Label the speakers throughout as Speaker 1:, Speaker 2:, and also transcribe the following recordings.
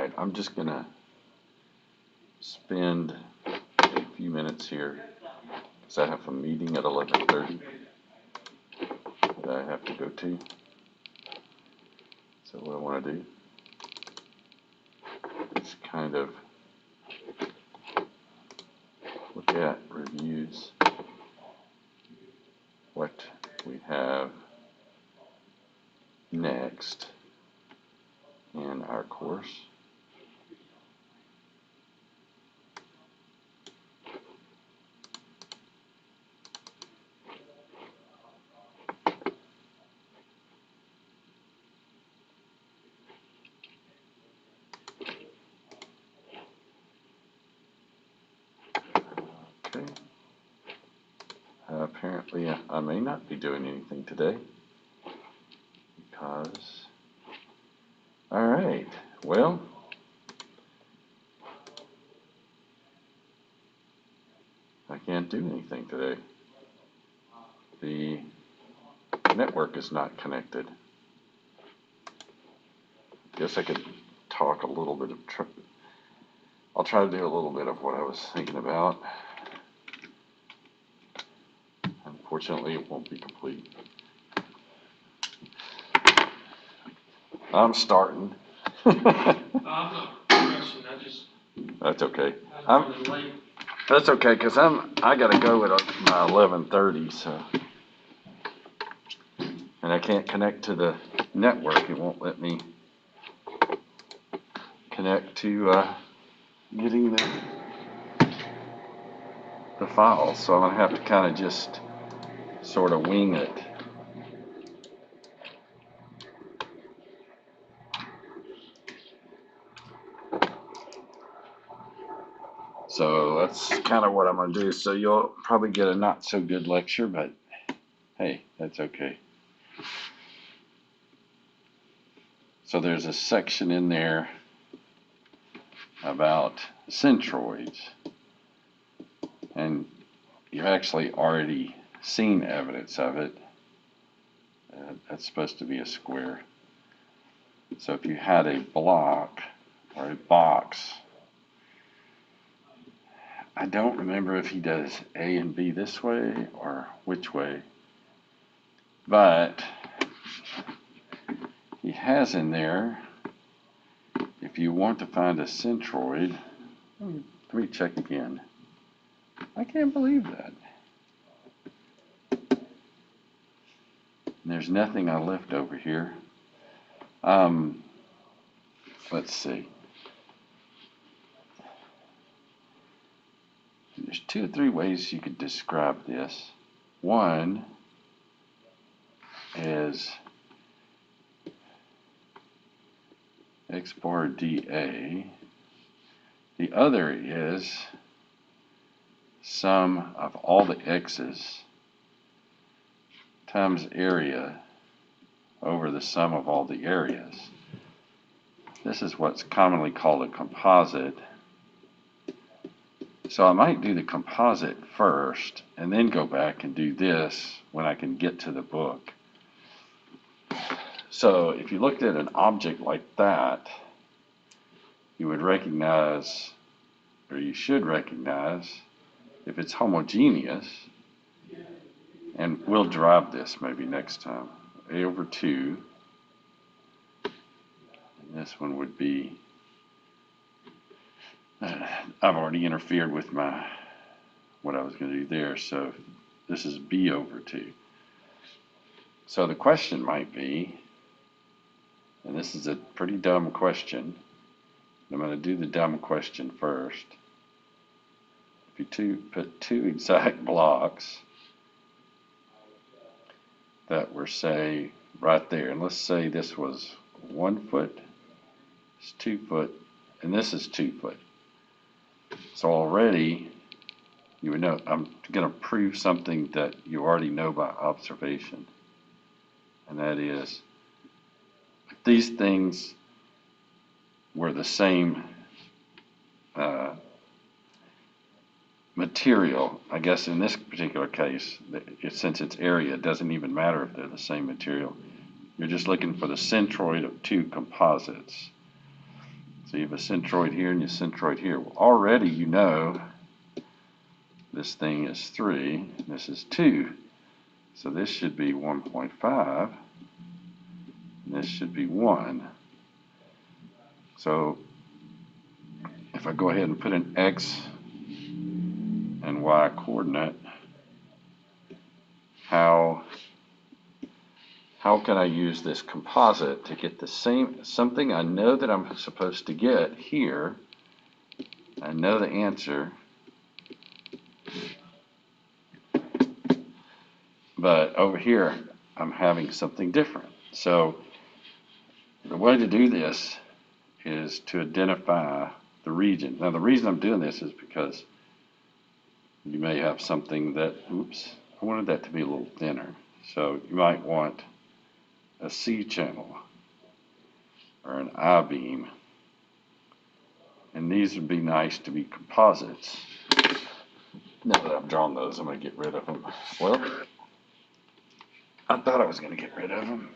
Speaker 1: Alright, I'm just gonna spend a few minutes here because I have a meeting at 11:30 that I have to go to. So what I want to do is kind of look at reviews, what we have next in our course. Okay. Apparently I may not be doing anything today because, alright, well, I can't do anything today. The network is not connected. Guess I could talk a little bit of, I'll try to do a little bit of what I was thinking about. Unfortunately, it won't be complete. I'm starting.
Speaker 2: I'm not rushing,
Speaker 1: That's okay.
Speaker 2: I'm running late.
Speaker 1: That's okay, because I gotta go at 11:30, so. And I can't connect to the network. It won't let me connect to getting the files, so I'm gonna have to kind of just sort of wing it. So that's kind of what I'm gonna do. So you'll probably get a not so good lecture, but hey, that's okay. So there's a section in there about centroids, and you've actually already seen evidence of it. That's supposed to be a square. So if you had a block or a box, I don't remember if he does A and B this way or which way, but he has in there, if you want to find a centroid, let me check again. I can't believe that. There's nothing I left over here. Let's see. There's 2 or 3 ways you could describe this. One is x bar dA. The other is sum of all the x's times area over the sum of all the areas. This is what's commonly called a composite. So I might do the composite first and then go back and do this when I can get to the book. So if you looked at an object like that, you would recognize, or you should recognize, if it's homogeneous, and we'll derive this maybe next time, a over 2, and this one would be, I've already interfered with what I was going to do there, so this is b over 2. So the question might be, and this is a pretty dumb question, I'm going to do the dumb question first. If you put 2 exact blocks that were, say, right there, and let's say this was 1 foot, it's 2 foot, and this is 2 foot. So already you would know, I'm going to prove something that you already know by observation, and that is, if these things were the same material, I guess in this particular case, since it's area, it doesn't even matter if they're the same material. You're just looking for the centroid of 2 composites. So you have a centroid here and you centroid here. Well, already you know this thing is 3, this is 2. So this should be 1.5, and this should be 1. So if I go ahead and put an X and Y coordinate, how can I use this composite to get the same, something I know that I'm supposed to get here? I know the answer, but over here I'm having something different. So the way to do this is to identify the region. Now the reason I'm doing this is because you may have something that, oops, I wanted that to be a little thinner. So you might want a C channel or an I-beam. And these would be nice to be composites. Now that I've drawn those, I'm going to get rid of them. Well, I thought I was going to get rid of them.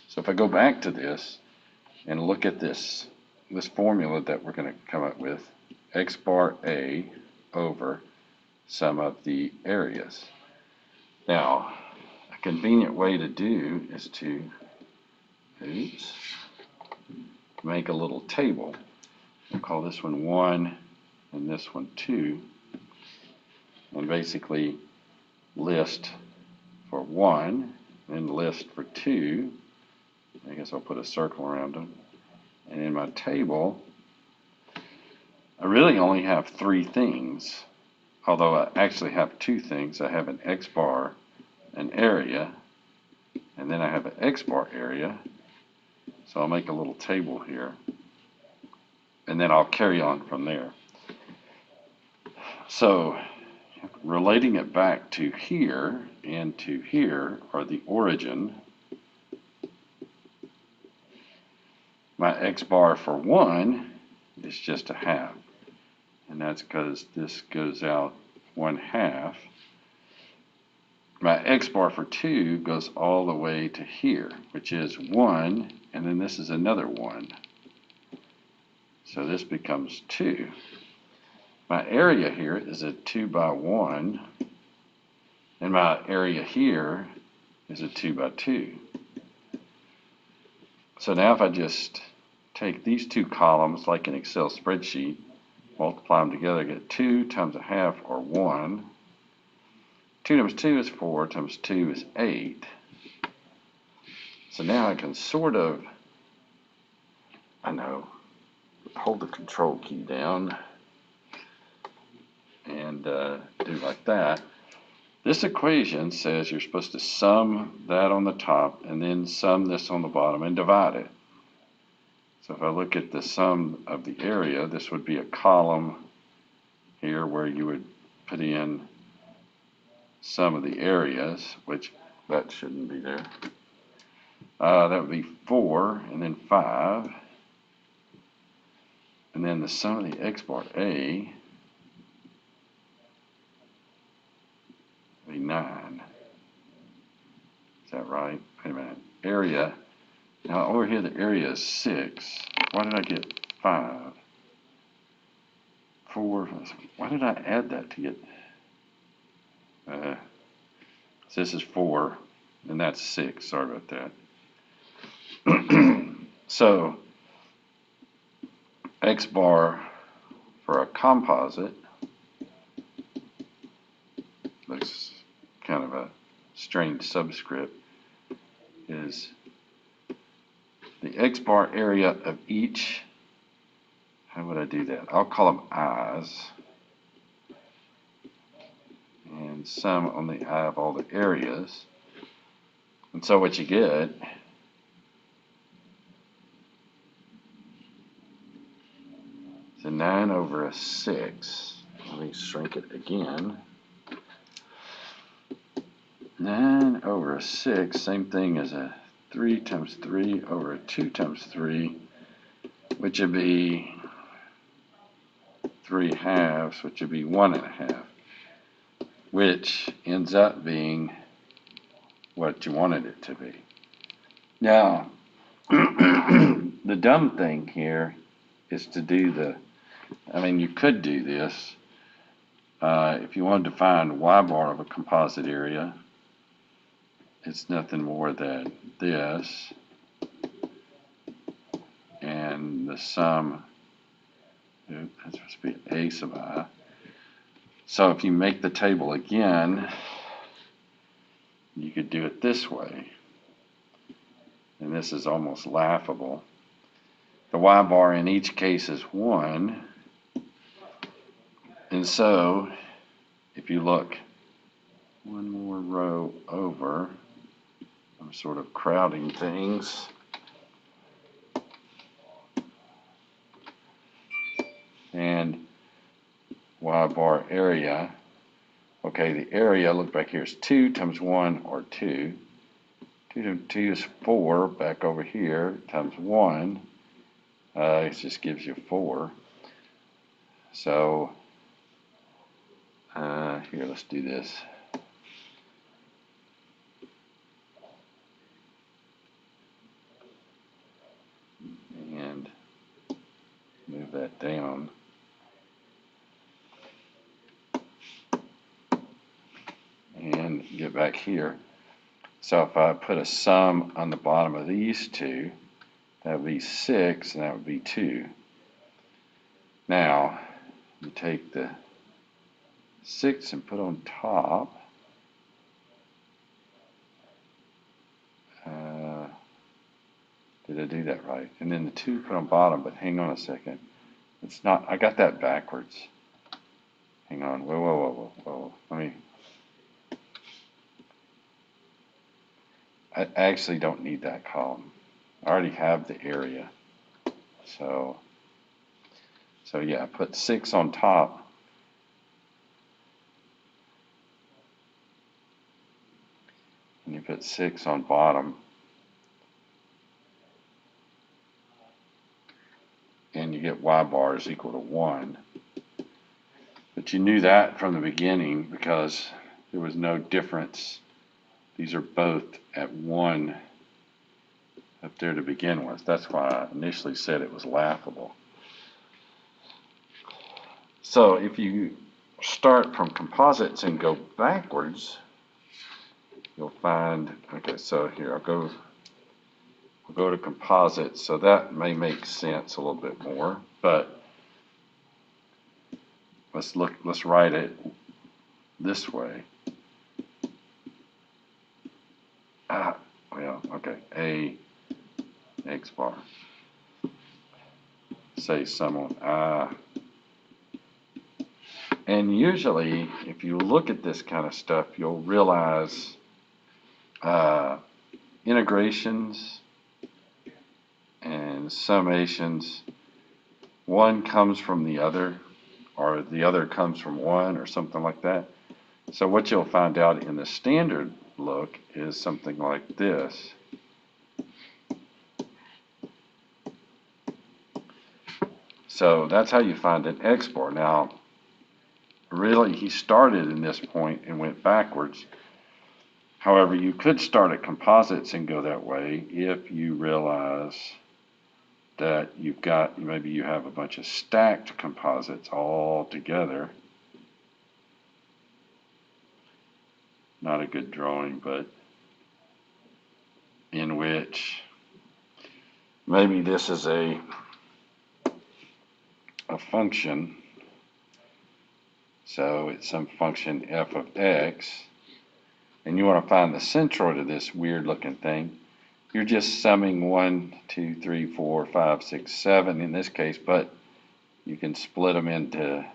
Speaker 1: So if I go back to this and look at this formula that we're going to come up with, X bar A over sum of the areas. Now, a convenient way to do is to, make a little table. We'll call this one 1 and this one 2. And basically list for 1 and list for 2. I guess I'll put a circle around them. And in my table, I really only have 3 things, although I actually have 2 things. I have an X bar, an area, and then I have an X bar area. So I'll make a little table here, and then I'll carry on from there. So relating it back to here and to here are the origin. My X bar for 1 is just a half, and that's because this goes out 1/2. My X bar for 2 goes all the way to here, which is 1, and then this is another 1. So this becomes 2. My area here is a 2 by 1, and my area here is a 2 by 2. So now if I just take these 2 columns like an Excel spreadsheet, multiply them together, I get 2 times a half, or 1. 2 times 2 is 4, times 2 is 8. So now I can sort of, hold the control key down and do like that. This equation says you're supposed to sum that on the top and then sum this on the bottom and divide it. So if I look at the sum of the area, this would be a column here where you would put in sum of the areas, which that shouldn't be there. That would be 4 and then 5. And then the sum of the X bar A would be 9. Is that right? Wait a minute. Area. Now over here the area is 6. Why did I get 5? 4. Why did I add that to get? So this is 4 and that's 6. Sorry about that. So X bar for a composite looks kind of a strange subscript, is the X bar area of each. How would I do that? I'll call them I's, and sum on the I of all the areas. And so what you get is a 9 over a 6. Let me shrink it again. 9 over a 6, same thing as a 3 times 3 over a 2 times 3, which would be 3/2, which would be 1.5, which ends up being what you wanted it to be. Now, the dumb thing here is to do I mean, you could do this, if you wanted to find y bar of a composite area, it's nothing more than this, and the sum, that's supposed to be a sub I. So if you make the table again, you could do it this way. And this is almost laughable. The y bar in each case is 1. And so, if you look one more row over, I'm sort of crowding things. And y bar area, okay, the area, look back here, is 2 times 1 or 2. 2 times 2 is 4, back over here, times 1, it just gives you 4. So, here, let's do this. And move that down. And get back here. So if I put a sum on the bottom of these two, that would be 6, and that would be 2. Now, you take the 6 and put on top. Did I do that right? And then the 2 put on bottom, but hang on a second. It's not, I got that backwards. Hang on, whoa. I actually don't need that column. I already have the area. So yeah, put 6 on top. And you put 6 on bottom. And you get y bar is equal to 1. But you knew that from the beginning because there was no difference. These are both at 1 up there to begin with. That's why I initially said it was laughable. So if you start from composites and go backwards, you'll find, okay, so here I'll go to composites. So that may make sense a little bit more, but let's write it this way. Well, okay, A X bar. Say sum on I. And usually, if you look at this kind of stuff, you'll realize integrations and summations, one comes from the other, or the other comes from one, or something like that. So what you'll find out in the standard look is something like this. So that's how you find an X bar. Now, really, he started in this point and went backwards. However, you could start at composites and go that way if you realize that you've got, maybe you have a bunch of stacked composites all together. Not a good drawing, but in which maybe this is a function. So it's some function f of x, and you want to find the centroid of this weird looking thing. You're just summing 1, 2, 3, 4, 5, 6, 7 in this case, but you can split them into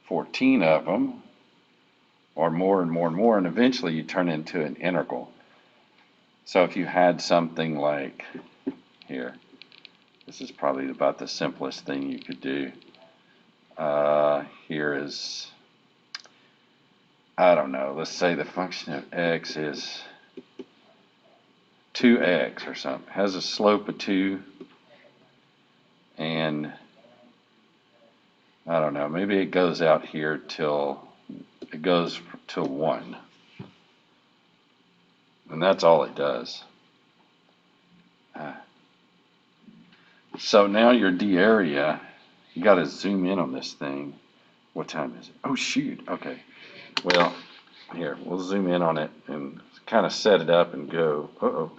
Speaker 1: 14 of them, or more and more and more, and eventually you turn into an integral. So if you had something like here, this is probably about the simplest thing you could do. Here is, I don't know, let's say the function of x is 2x or something. It has a slope of 2, and I don't know, maybe it goes out here till it goes to 1. And that's all it does. So now your D area, you gotta zoom in on this thing. What time is it? Oh, shoot, okay. Well, here, we'll zoom in on it and kind of set it up and go. Uh-oh.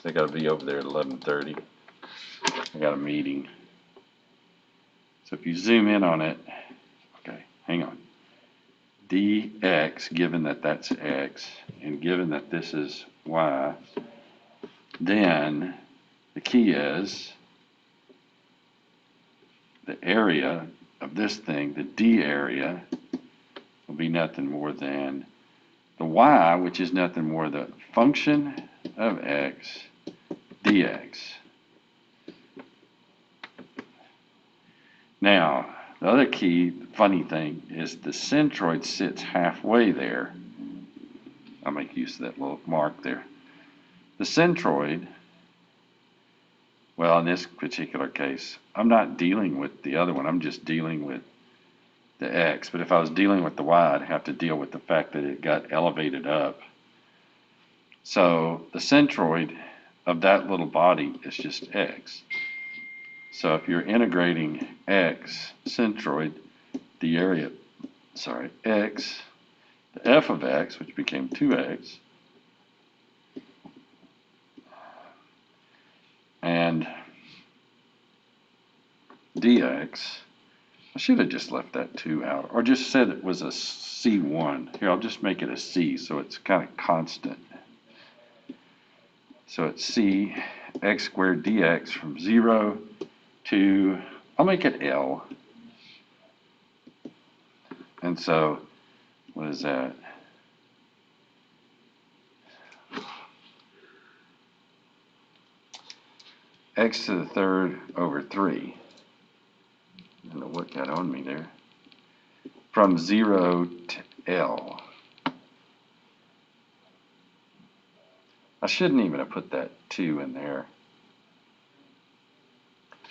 Speaker 1: They gotta be over there at 11:30. I got a meeting. So if you zoom in on it, okay, hang on. dx, given that that's x, and given that this is y, then the key is the area of this thing, the d area, will be nothing more than the y, which is nothing more than the function of x dx. Now, the other key, funny thing, is the centroid sits halfway there. I'll make use of that little mark there. The centroid, well, in this particular case, I'm not dealing with the other one. I'm just dealing with the x. But if I was dealing with the y, I'd have to deal with the fact that it got elevated up. So the centroid of that little body is just x. So if you're integrating x centroid, the area, x, the f of x, which became 2x, and dx, I should have just left that 2 out, or just said it was a C1. Here, I'll just make it a C, so it's kind of constant. So it's C x squared dx from 0 to, I'll make it L. And so, what is that? X to the third over 3. I don't know what got on me there. From 0 to L. I shouldn't even have put that 2 in there.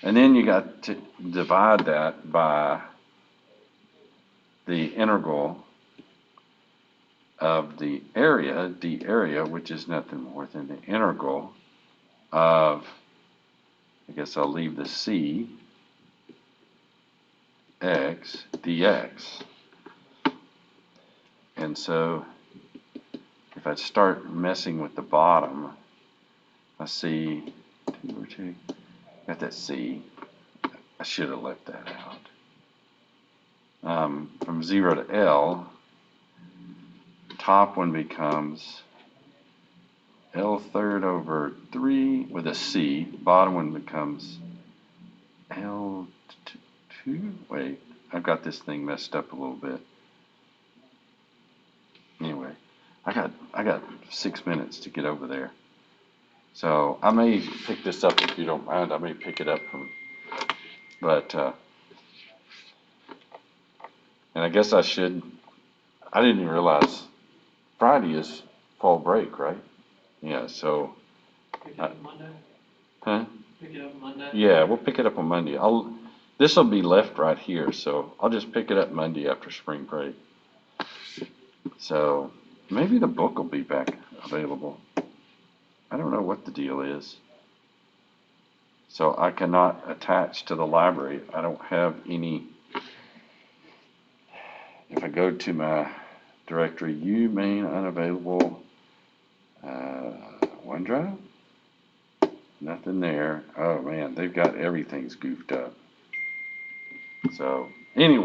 Speaker 1: And then you got to divide that by the integral of the area, d area, which is nothing more than the integral of, I guess I'll leave the c, x dx. And so if I start messing with the bottom, I see 2 over 2, got that c. I should have left that out. From 0 to L, top one becomes L third over 3 with a c. Bottom one becomes L 2. Wait, I've got this thing messed up a little bit. Anyway, I got 6 minutes to get over there. So I may pick this up if you don't mind. I may pick it up from, but and I guess I didn't realize Friday is fall break, right? Yeah, so.
Speaker 2: Pick it up Monday?
Speaker 1: Huh?
Speaker 2: Pick it up Monday?
Speaker 1: Yeah, we'll pick it up on Monday. This will be left right here, so I'll just pick it up Monday after spring break. So maybe the book will be back available. I don't know what the deal is. So I cannot attach to the library. I don't have any. If I go to my directory, main unavailable, OneDrive, nothing there. Oh man, they've got everything's goofed up. So anyway.